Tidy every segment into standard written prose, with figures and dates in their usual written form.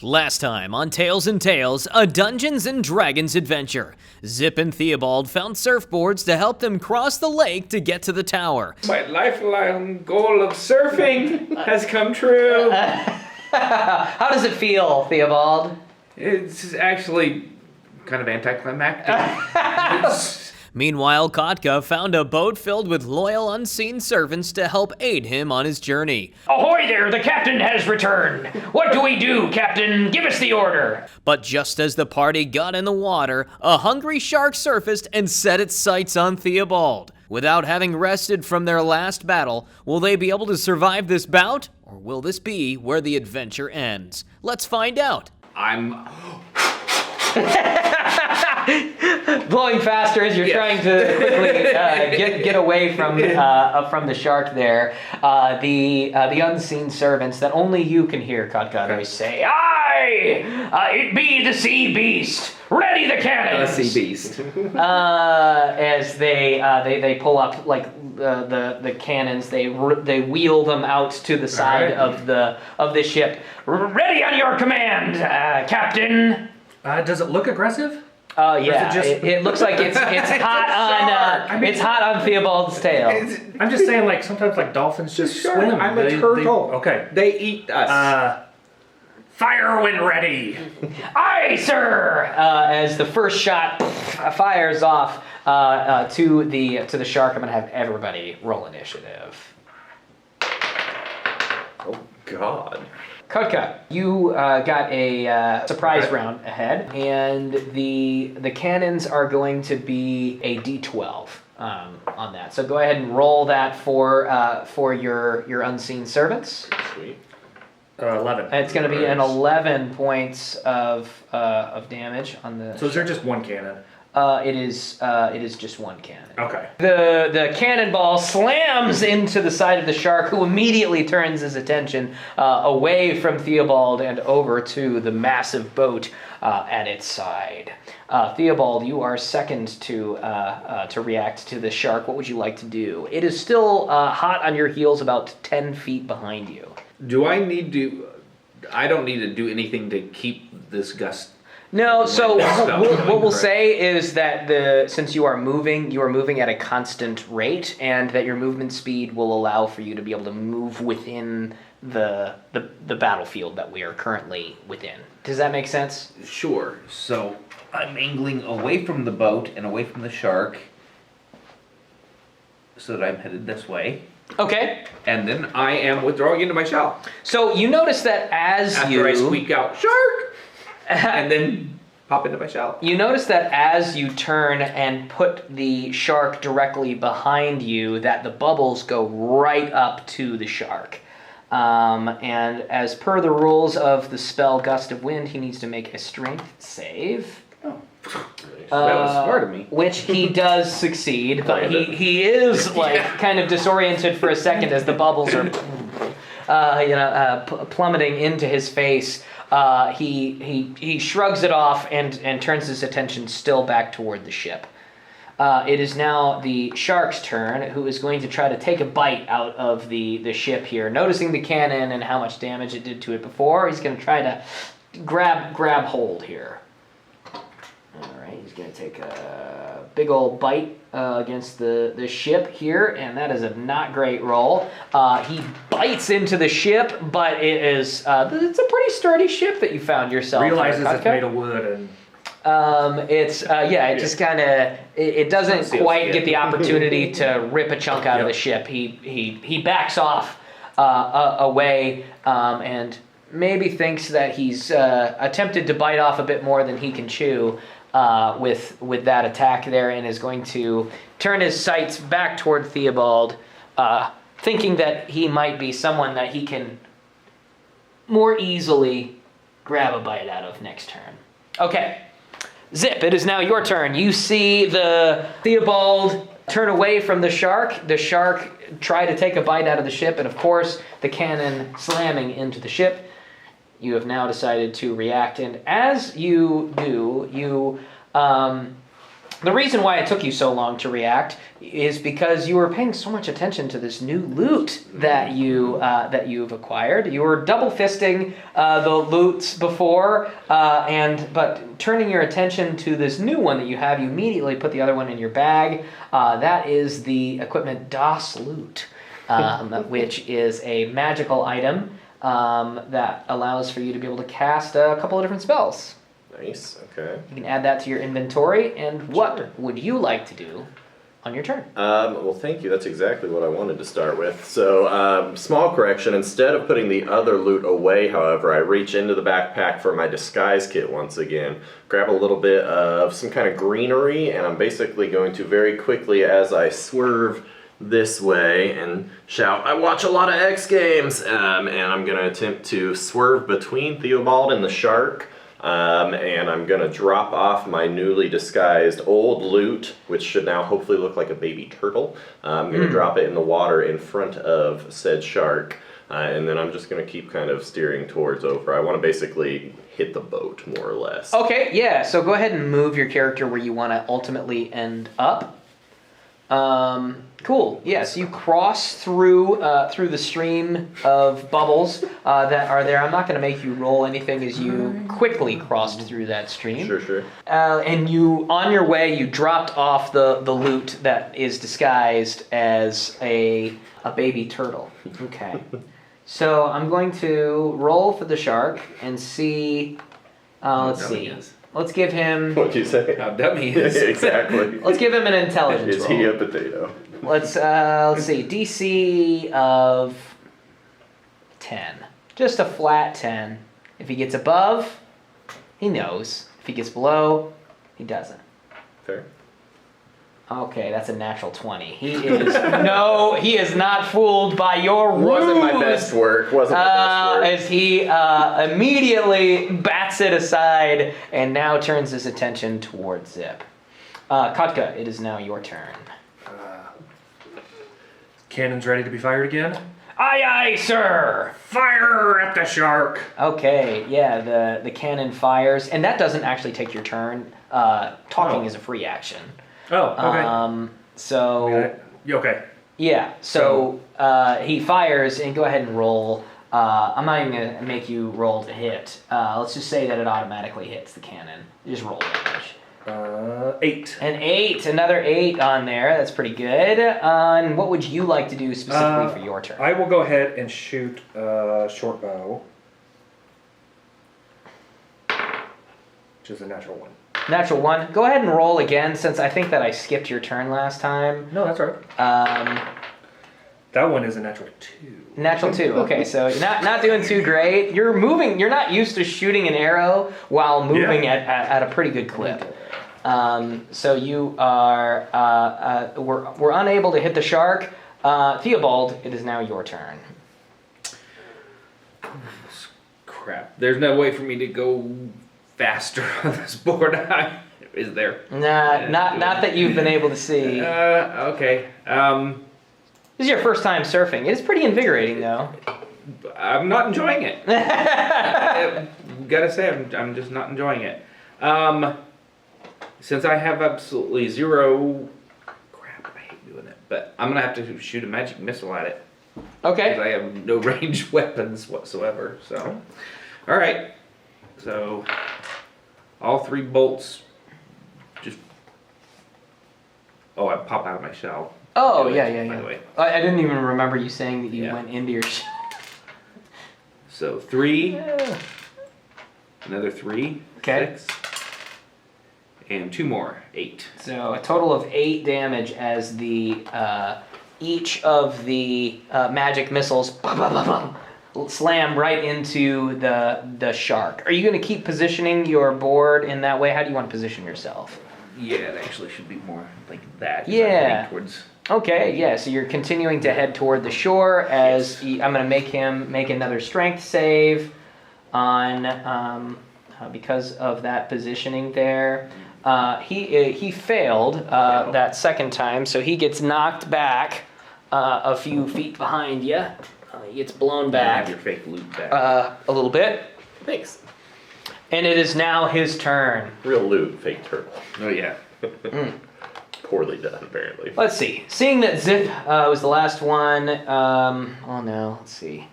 Last time on Tales and Tales, a Dungeons and Dragons adventure. Zip and Theobald found surfboards to help them cross the lake to get to the tower. My lifelong goal of surfing has come true. How does it feel, Theobald? It's actually kind of anticlimactic. Meanwhile, Kotka found a boat filled with loyal unseen servants to help aid him on his journey. Ahoy there, the captain has returned. What do we do, Captain? Give us the order. But just as the party got in the water, a hungry shark surfaced and set its sights on Theobald. Without having rested from their last battle, will they be able to survive this bout? Or will this be where the adventure ends? Let's find out. Blowing faster as you're trying to quickly get away from the shark there. The unseen servants that only you can hear, Kotka, they say, Aye! It be the sea beast. Ready the cannons. The sea beast. as they pull up like the cannons, they wheel them out to the side of the ship. Ready on your command, Captain. Does it look aggressive? Yeah, it looks like it's hot on it's hot on Theobald's tail. I'm just saying, like sometimes like dolphins just swim. I'm a turtle. Okay. They eat us. Fire when ready. Aye, sir. As the first shot fires off to the shark, I'm gonna have everybody roll initiative. Oh God. Kotka, you got a surprise round ahead, and the cannons are going to be a D12 on that. So go ahead and roll that for your unseen servants. Sweet. 11. And it's going to be an 11 points of damage on the. So is there just one cannon? It is just one cannon. Okay. The cannonball slams into the side of the shark, who immediately turns his attention away from Theobald and over to the massive boat at its side. Theobald, you are second to react to the shark. What would you like to do? It is still hot on your heels, about 10 feet behind you. Do I need to? I don't need to do anything to keep this gust. No, so what we'll Correct. say is that since you are moving at a constant rate, and that your movement speed will allow for you to be able to move within the battlefield that we are currently within. Does that make sense? Sure. So I'm angling away from the boat and away from the shark so that I'm headed this way. Okay. And then I am withdrawing into my shell. So you notice that After I squeak out, shark! And then pop into my shell. You notice that as you turn and put the shark directly behind you, that the bubbles go right up to the shark. And as per the rules of the spell Gust of Wind, he needs to make a strength save. That was smart of me. Which he does succeed, but he is kind of disoriented for a second as the bubbles are plummeting into his face. He shrugs it off and turns his attention still back toward the ship. It is now the shark's turn, who is going to try to take a bite out of the ship here. Noticing the cannon and how much damage it did to it before, he's going to try to grab hold here. All right, he's going to take a big old bite against the ship here, and that is a not great roll. He bites into the ship, but it's a pretty sturdy ship that you found yourself. Realizes here, it's made of wood and. It just kind of it doesn't quite get the opportunity to rip a chunk out of the ship. He backs off away and maybe thinks that he's attempted to bite off a bit more than he can chew with that attack there, and is going to turn his sights back toward Theobald, thinking that he might be someone that he can more easily grab a bite out of next turn. Okay. Zip, it is now your turn. You see the Theobald turn away from the shark try to take a bite out of the ship, and of course the cannon slamming into the ship. You have now decided to react, and as you do, The reason why it took you so long to react is because you were paying so much attention to this new loot that you've acquired. You were double fisting the loots before, but turning your attention to this new one that you have, you immediately put the other one in your bag. That is the equipment DOS loot, which is a magical item that allows for you to be able to cast a couple of different spells. Nice, okay. You can add that to your inventory, and what would you like to do on your turn? Well, thank you. That's exactly what I wanted to start with. So, small correction. Instead of putting the other loot away, however, I reach into the backpack for my disguise kit once again, grab a little bit of some kind of greenery, and I'm basically going to very quickly, as I swerve this way, and shout, "I watch a lot of X Games!" And I'm going to attempt to swerve between Theobald and the shark. And I'm gonna drop off my newly disguised old loot, which should now hopefully look like a baby turtle. I'm gonna drop it in the water in front of said shark, and then I'm just gonna keep kind of steering towards over. I wanna basically hit the boat, more or less. Okay, yeah, so go ahead and move your character where you want to ultimately end up. Cool. Yeah, so you cross through the stream of bubbles that are there. I'm not going to make you roll anything as you quickly crossed through that stream. Sure. And you, on your way, you dropped off the loot that is disguised as a baby turtle. Okay. So I'm going to roll for the shark and see. Let's see. Let's give him. What'd you say? How dumb he is. Exactly. Let's give him an intelligence Is roll. he a potato? Let's see. DC of 10. Just a flat 10. If he gets above, he knows. If he gets below, he doesn't. Fair. Okay, that's a natural 20. He is not fooled by your ruse. Wasn't my best work. As he immediately bats it aside and now turns his attention towards Zip. Kotka, it is now your turn. Cannon's ready to be fired again. Aye, aye, sir. Fire at the shark. Okay, yeah, the cannon fires, and that doesn't actually take your turn. Talking is a free action. Oh, okay. Okay. Yeah, so he fires, and go ahead and roll. I'm not even going to make you roll to hit. Let's just say that it automatically hits the cannon. You just roll damage. 8. An 8, another 8 on there. That's pretty good. And what would you like to do specifically for your turn? I will go ahead and shoot a short bow, which is a natural 1. Natural 1. Go ahead and roll again, since I think that I skipped your turn last time. No, that's all right. That one is a natural 2. Natural 2. Okay, so not doing too great. You're moving. You're not used to shooting an arrow while moving at a pretty good clip. So you are we're unable to hit the shark. Theobald, it is now your turn. Crap. There's no way for me to go faster on this board. Is there? Nah, not that you've been able to see. Okay. This is your first time surfing. It is pretty invigorating, though. I'm not enjoying it. I gotta say, I'm just not enjoying it. Since I have absolutely zero... Crap, I hate doing it. But I'm gonna have to shoot a magic missile at it. Okay. Because I have no ranged weapons whatsoever, so... Alright. So... all 3 bolts... just... Oh, I pop out of my shell. Oh, By yeah. the way. I didn't even remember you saying that you went into your shell. So 3... another 3... Okay. 6... and 2 more, 8. So a total of 8 damage as the each of the magic missiles slam right into the shark. Are you going to keep positioning your board in that way? How do you want to position yourself? Yeah, it actually should be more like that. 'Cause Yeah. I'm heading towards... Okay, yeah, so you're continuing to head toward the shore as I'm going to make him make another strength save on because of that positioning there. He failed that second time, so he gets knocked back a few feet behind you. He gets blown Have back your fake loot back. a little bit. Thanks. And it is now his turn. Real loot, fake turtle. Oh yeah. Poorly done, apparently. Let's see. Seeing that Zip was the last one, oh no, let's see.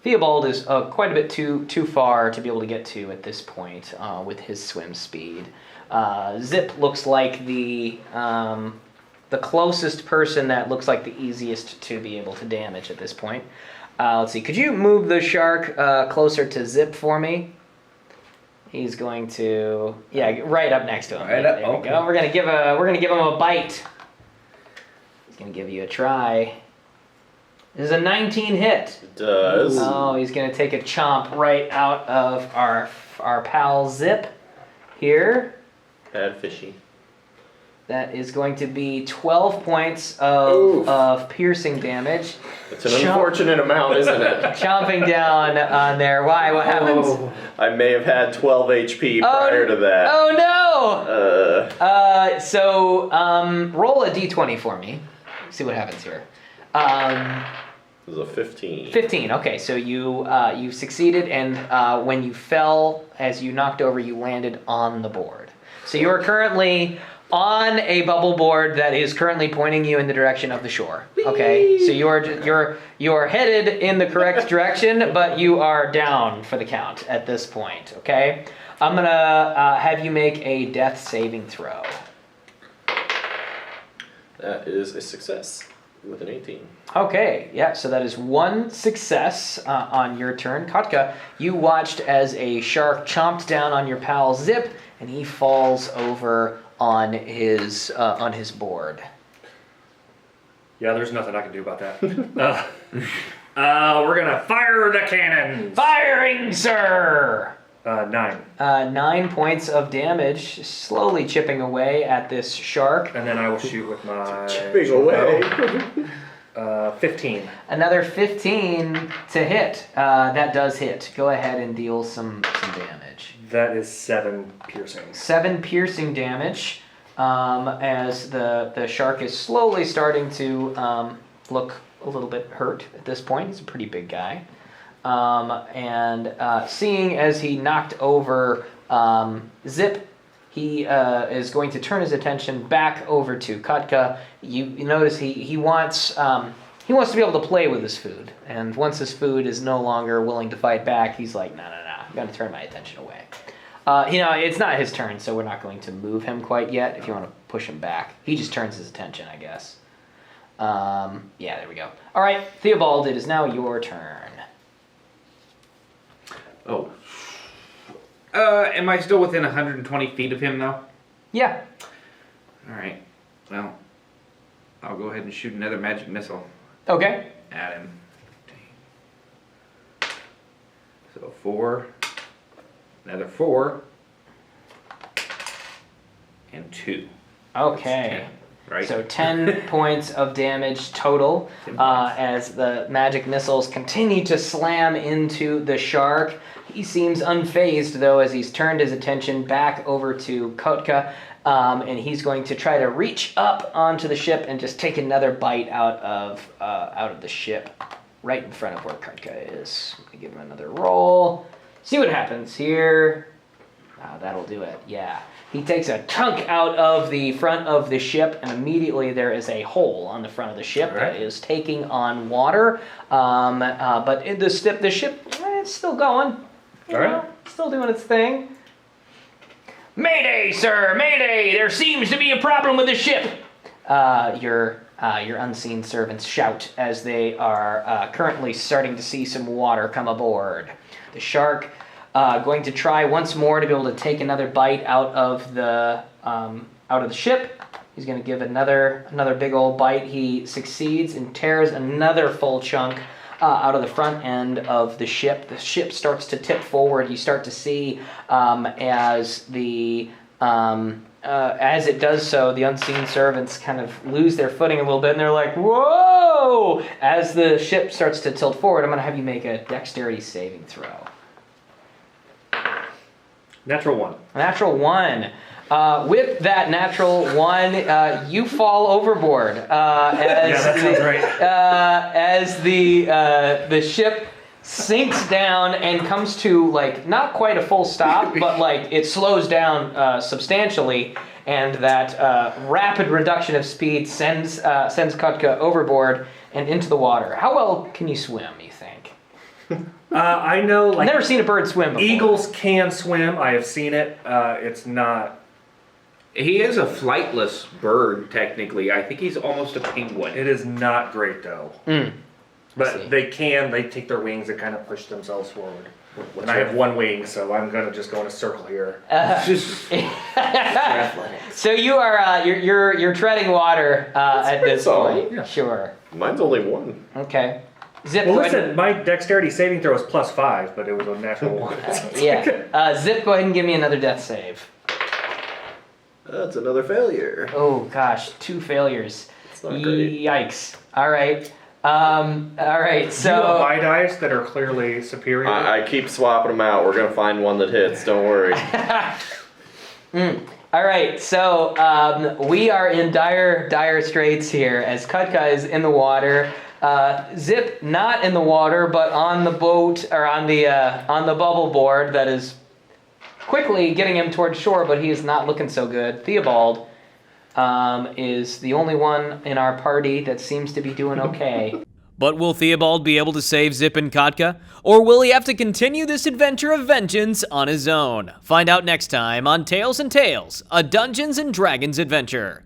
Theobald is quite a bit too far to be able to get to at this point with his swim speed. Zip looks like the closest person that looks like the easiest to be able to damage at this point. Let's see. Could you move the shark closer to Zip for me? He's going to, right up next to him. Right up, There we okay. go. We're gonna give him a bite. He's gonna give you a try. This is a 19 hit. It does. Oh, he's gonna take a chomp right out of our pal Zip here. Bad fishy. That is going to be 12 points Oof. of piercing damage. It's an unfortunate amount, isn't it? Chomping down on there. Why? What happens? I may have had 12 HP prior to that. Oh no! So roll a d20 for me. See what happens here. It was a 15. 15. Okay, so you succeeded, and when you fell, as you knocked over, you landed on the board. So you are currently on a bubble board that is currently pointing you in the direction of the shore. Okay, so you're headed in the correct direction, but you are down for the count at this point. Okay, I'm gonna have you make a death saving throw. That is a success with an 18. Okay, yeah, so that is one success on your turn. Kotka, you watched as a shark chomped down on your pal Zip, and he falls over on his board. Yeah, there's nothing I can do about that. We're gonna fire the cannons. Firing, sir! 9. 9 points of damage, slowly chipping away at this shark. And then I will shoot with my Chipping away. 15. Another 15 to hit. That does hit. Go ahead and deal some damage. That is 7 piercing. 7 piercing damage as the shark is slowly starting to look a little bit hurt at this point. He's a pretty big guy. And seeing as he knocked over Zip, he is going to turn his attention back over to Kotka. You notice he wants to be able to play with his food. And once his food is no longer willing to fight back, he's like, no, I'm going to turn my attention away. It's not his turn, so we're not going to move him quite yet. If you want to push him back, he just turns his attention, I guess. There we go. All right, Theobald, it is now your turn. Oh. Am I still within 120 feet of him, though? Yeah. Alright. Well, I'll go ahead and shoot another magic missile Okay. at him. So 4. Another 4. And 2. Okay. 10, right? So 10 points of damage total 10 points. as the magic missiles continue to slam into the shark. He seems unfazed, though, as he's turned his attention back over to Kotka, and he's going to try to reach up onto the ship and just take another bite out of the ship, right in front of where Kotka is. I'm gonna give him another roll. See what happens here. That'll do it. Yeah. He takes a chunk out of the front of the ship, and immediately there is a hole on the front of the ship that is taking on water. But the ship, it's still going. You know, still doing its thing. Mayday, sir! Mayday! There seems to be a problem with the ship! Your unseen servants shout as they are currently starting to see some water come aboard. The shark going to try once more to be able to take another bite out of the ship. He's going to give another big old bite. He succeeds and tears another full chunk out of the front end of the ship. The ship starts to tip forward. You start to see as it does so, the unseen servants kind of lose their footing a little bit, and they're like, whoa! As the ship starts to tilt forward, I'm going to have you make a dexterity saving throw. Natural 1. Natural 1. With that natural 1, you fall overboard. That sounds right. As the ship sinks down and comes to, like, not quite a full stop, but, like, it slows down substantially. and that rapid reduction of speed sends Kotka overboard and into the water. How well can you swim, you think? I know, I've never seen a bird swim before. eagles can swim. I have seen it. It's not. He is a flightless bird, technically. I think he's almost a penguin. It is not great though. see. But they take their wings and kind of push themselves forward. And I have one wing, so I'm gonna just go in a circle here. So you are you're treading water at this solid. point. Yeah. Sure. Mine's only one. Okay. Zip. Well, go ahead listen, my dexterity saving throw is +5, but it was a natural one. yeah. Zip. Go ahead and give me another death save. That's another failure. Oh gosh, 2 failures. It's not great. Yikes. All right. All right. Do So. you have my dice that are clearly superior? I keep swapping them out. We're gonna find one that hits. Don't worry. All right, so we are in dire straits here as Kotka is in the water. Zip not in the water, but on the boat or on the bubble board that is quickly getting him towards shore, but he is not looking so good. Theobald is the only one in our party that seems to be doing okay. But will Theobald be able to save Zip and Kotka? Or will he have to continue this adventure of vengeance on his own? Find out next time on Tales and Tales, a Dungeons and Dragons adventure.